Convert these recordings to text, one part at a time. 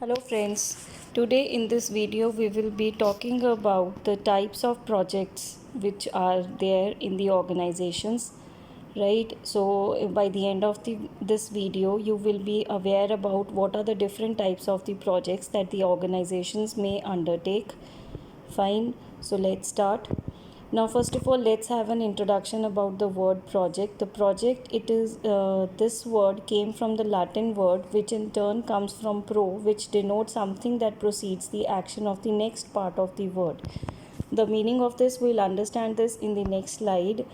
Hello friends, today in this video we will be talking about the types of projects which are there in the organizations, right? So by the end of this video you will be aware about what are the different types of the projects that the organizations may undertake. Fine, so let's start. Now, first of all, let's have an introduction about the word project. The project, it is this word came from the Latin word, which in turn comes from pro, which denotes something that precedes the action of the next part of the word. The meaning of this, we'll understand this in the next slide.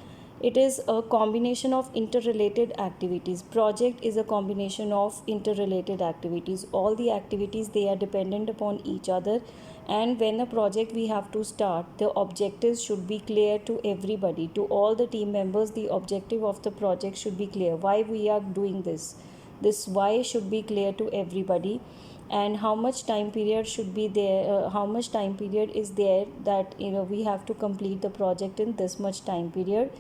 It is a combination of interrelated activities. Project is a combination of interrelated activities. All the activities, they are dependent upon each other, and when a project we have to start, the objectives should be clear to everybody, to all the team members. The objective of the project should be clear, why we are doing this why should be clear to everybody, and how much time period should be there, how much time period is there, that we have to complete the project in this much time period.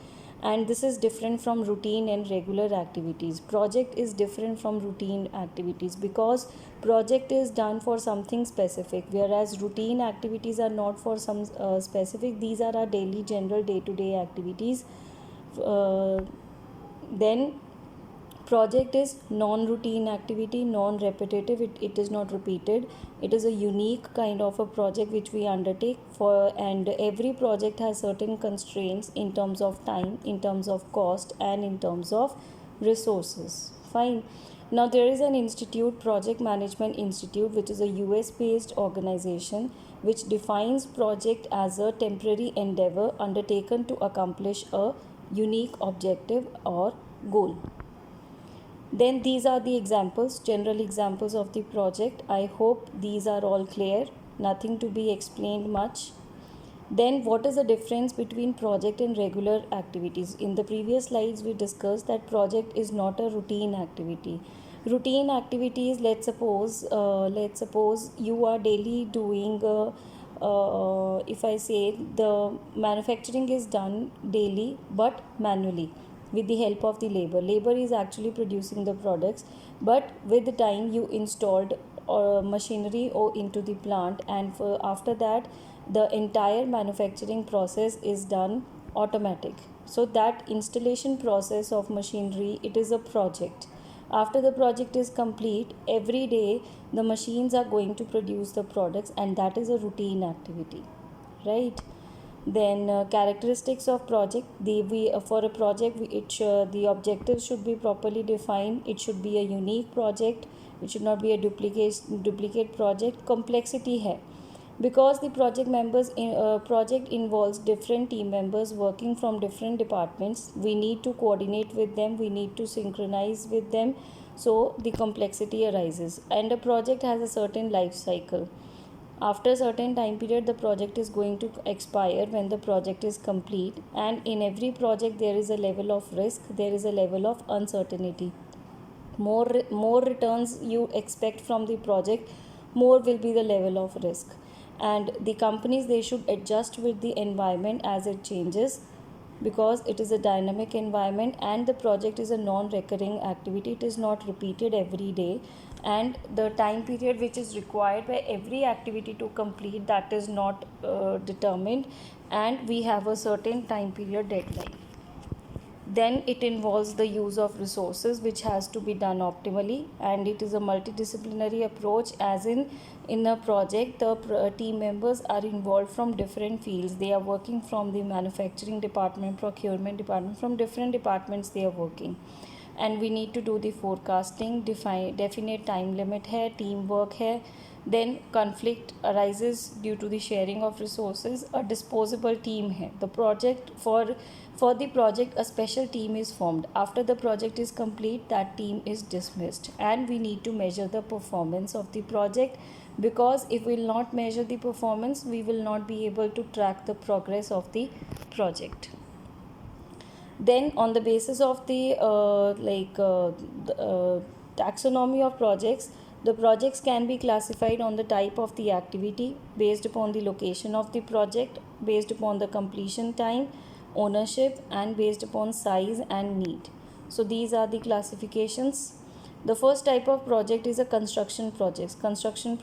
And this is different from routine and regular activities. Project is different from routine activities because project is done for something specific, whereas routine activities are not for some specific. These are our daily general day to day activities. Then project is non-routine activity, non-repetitive. It is not repeated. It is a unique kind of a project which we undertake for, and every project has certain constraints in terms of time, in terms of cost, and in terms of resources. Fine. Now there is an institute, Project Management Institute, which is a US based organization which defines project as a temporary endeavor undertaken to accomplish a unique objective or goal. Then these are the examples, general examples of the project. I hope these are all clear, nothing to be explained much. Then what is the difference between project and regular activities? In the previous slides we discussed that project is not a routine activity. Routine activities, let's suppose you are daily doing if I say the manufacturing is done daily but manually with the help of the labor is actually producing the products, but with the time you installed machinery or into the plant, and after that the entire manufacturing process is done automatic. So that installation process of machinery, it is a project. After the project is complete, every day the machines are going to produce the products, and that is a routine activity, right? Then characteristics of project, for a project the objectives should be properly defined. It should be a unique project. It should not be a duplicate project. Complexity hai because the project involves different team members working from different departments. We need to coordinate with them, we need to synchronize with them, so the complexity arises. And a project has a certain life cycle. After a certain time period, the project is going to expire when the project is complete, and in every project there is a level of risk, there is a level of uncertainty. More returns you expect from the project, more will be the level of risk. And the companies, they should adjust with the environment as it changes, because it is a dynamic environment, and the project is a non-recurring activity. It is not repeated every day, and the time period which is required by every activity to complete, that is not determined, and we have a certain time period deadline. Then it involves the use of resources which has to be done optimally, and it is a multidisciplinary approach, as in a project the team members are involved from different fields. They are working from the manufacturing department, procurement department, from different departments they are working, and we need to do the forecasting. Definite time limit hai, teamwork hai. Then conflict arises due to the sharing of resources. A disposable team hai. The project for the project, a special team is formed. After the project is complete, that team is dismissed, and we need to measure the performance of the project, because if we will not measure the performance, we will not be able to track the progress of the project. Then on the basis of the taxonomy of projects, the projects can be classified on the type of the activity, based upon the location of the project, based upon the completion time, ownership, and based upon size and need. So these are the classifications. The first type of project is a construction project. Construction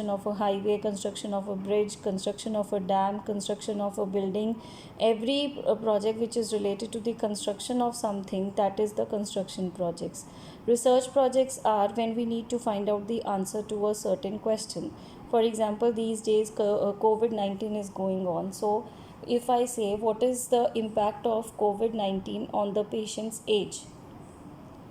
of a highway, construction of a bridge, construction of a dam, construction of a building. Every project which is related to the construction of something, that is the construction projects. Research projects are when we need to find out the answer to a certain question. For example, these days COVID-19 is going on. So if I say what is the impact of COVID-19 on the patient's age,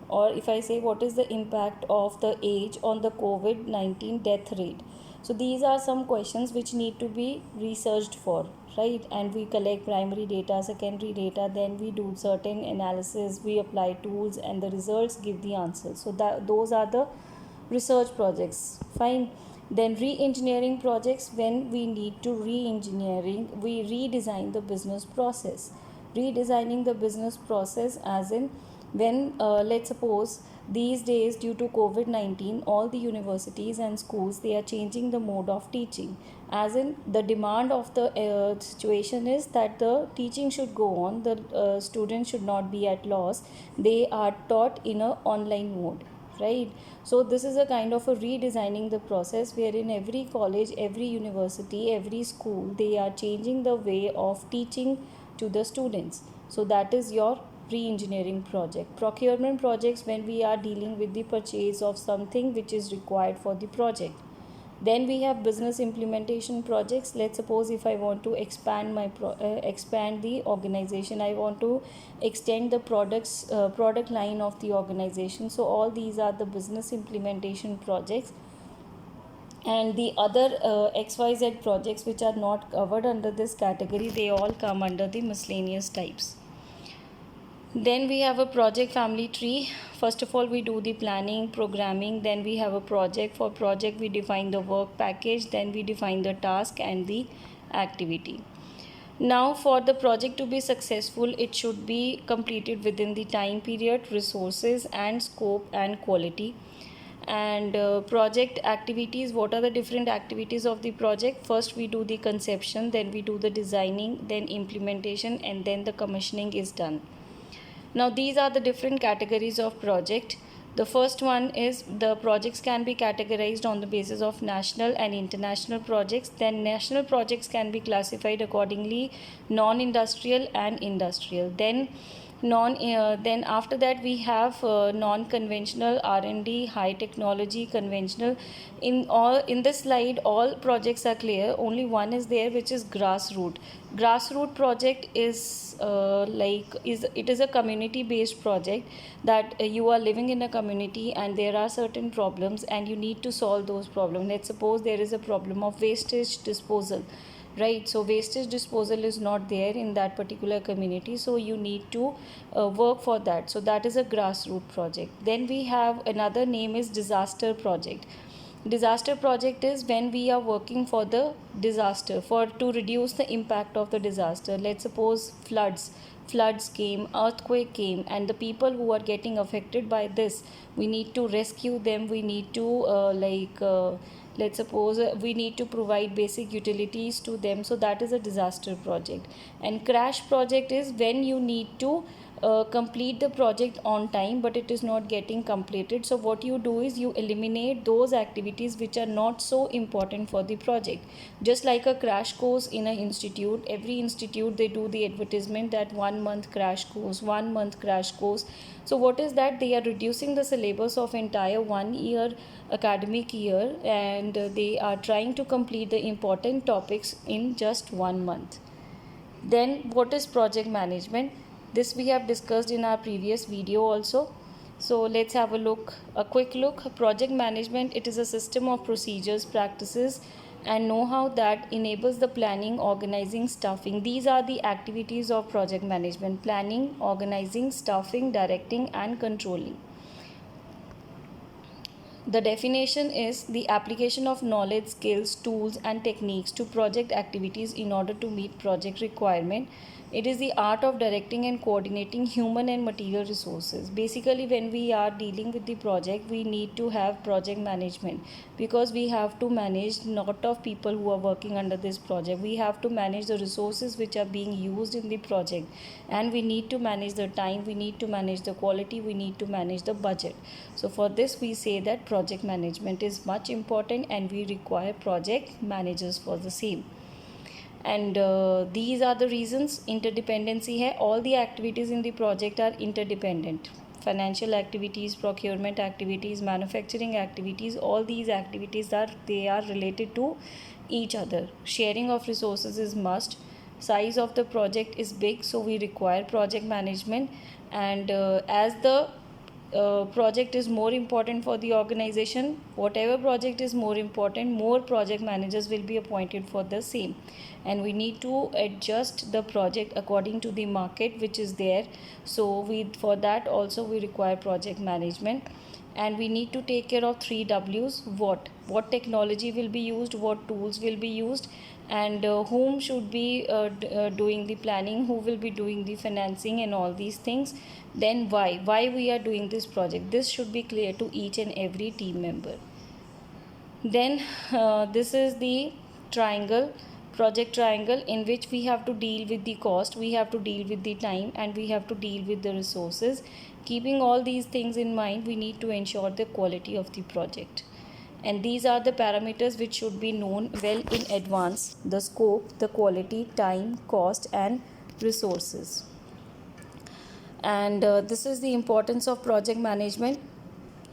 or if I say what is the impact of the age on the COVID-19 death rate. So these are some questions which need to be researched for, right? And we collect primary data, secondary data, then we do certain analysis, we apply tools, and the results give the answers. So that those are the research projects. Fine. Then re-engineering projects, when we need to re-engineering, we redesign the business process. Redesigning the business process as in when let's suppose these days due to COVID-19 all the universities and schools, they are changing the mode of teaching, as in the demand of the situation is that the teaching should go on, the students should not be at loss, they are taught in a online mode, right? So this is a kind of a redesigning the process, wherein every college, every university, every school, they are changing the way of teaching to the students. So that is your re-engineering project. Procurement projects, when we are dealing with the purchase of something which is required for the project. Then we have business implementation projects. Let's suppose if I want to expand my expand the organization, I want to extend the product line of the organization. So all these are the business implementation projects. And the other XYZ projects which are not covered under this category, they all come under the miscellaneous types. Then we have a project family tree. First of all, we do the planning, programming. Then we have a project. For project, we define the work package. Then we define the task and the activity. Now, for the project to be successful, it should be completed within the time period, resources, and scope and quality. And project activities, what are the different activities of the project? First, we do the conception, then we do the designing, then implementation, and then the commissioning is done. Now these are the different categories of project. The first one is the projects can be categorized on the basis of national and international projects. Then national projects can be classified accordingly, non-industrial and industrial. Then then after that we have non-conventional, R&D, high technology, conventional. In this slide all projects are clear, only one is there, which is grassroot project is it is a community based project, that you are living in a community and there are certain problems and you need to solve those problems. Let's suppose there is a problem of wastage disposal, right? So wastage disposal is not there in that particular community, so you need to work for that. So that is a grassroots project. Then we have another name is disaster project. Disaster project is when we are working for the disaster, for to reduce the impact of the disaster. Let's suppose floods came, earthquake came, and the people who are getting affected by this, we need to rescue them, we need to let's suppose we need to provide basic utilities to them. So that is a disaster project. And crash project is when you need to complete the project on time but it is not getting completed. So what you do is you eliminate those activities which are not so important for the project. Just like a crash course in an institute, every institute they do the advertisement that 1 month crash course, 1 month crash course. So what is that? They are reducing the syllabus of entire 1 year academic year, and they are trying to complete the important topics in just 1 month. Then what is project management? This we have discussed in our previous video also. So let's have a quick look. Project management, it is a system of procedures, practices and know-how that enables the planning, organizing, staffing. These are the activities of project management: planning, organizing, staffing, directing and controlling. The definition is the application of knowledge, skills, tools, and techniques to project activities in order to meet project requirement. It is the art of directing and coordinating human and material resources. Basically, when we are dealing with the project, we need to have project management, because we have to manage lot of people who are working under this project. We have to manage the resources which are being used in the project, and we need to manage the time, we need to manage the quality, we need to manage the budget. So for this we say that project management is much important, and we require project managers for the same. And these are the reasons. Interdependency hai, all the activities in the project are interdependent. Financial activities, procurement activities, manufacturing activities, all these activities are related to each other. Sharing of resources is must. Size of the project is big, so we require project management. And as the project is more important for the organization, whatever project is more important, more project managers will be appointed for the same, and we need to adjust the project according to the market which is there. So we, for that also we require project management. And we need to take care of 3 W's: what technology will be used, what tools will be used, and whom should be doing the planning, who will be doing the financing, and all these things. Then why we are doing this project, this should be clear to each and every team member. Then this is the triangle, project triangle, in which we have to deal with the cost, we have to deal with the time, and we have to deal with the resources. Keeping all these things in mind, we need to ensure the quality of the project. And these are the parameters which should be known well in advance: the scope, the quality, time, cost, and resources. And this is the importance of project management: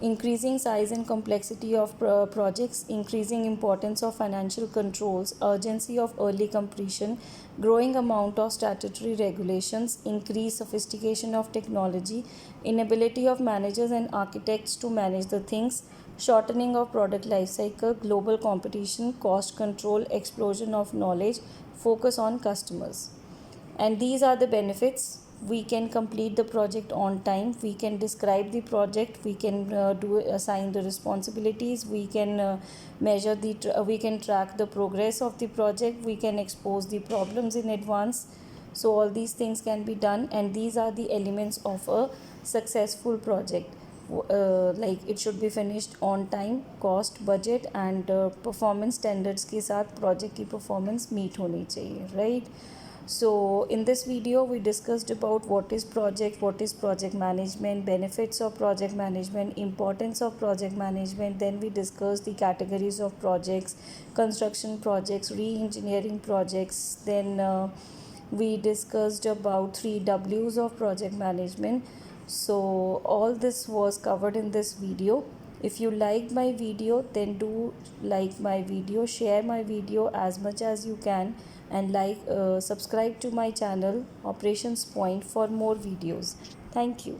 increasing size and complexity of projects, increasing importance of financial controls, urgency of early completion, growing amount of statutory regulations, increased sophistication of technology, inability of managers and architects to manage the things, shortening of product life cycle, global competition, cost control, explosion of knowledge, focus on customers. And these are the benefits: we can complete the project on time, we can describe the project, we can assign the responsibilities, we can measure the we can track the progress of the project, we can expose the problems in advance. So all these things can be done, and these are the elements of a successful project. Like it should be finished on time, cost, budget, and performance standards के साथ project की performance meet होनी चाहिए, right? So in this video we discussed about what is project management, benefits of project management, importance of project management. Then we discussed the categories of projects: construction projects, re-engineering projects. Then we discussed about 3 W's of project management. So all this was covered in this video. If you liked my video, then do like my video, share my video as much as you can, and subscribe to my channel Operations Point for more videos. Thank you.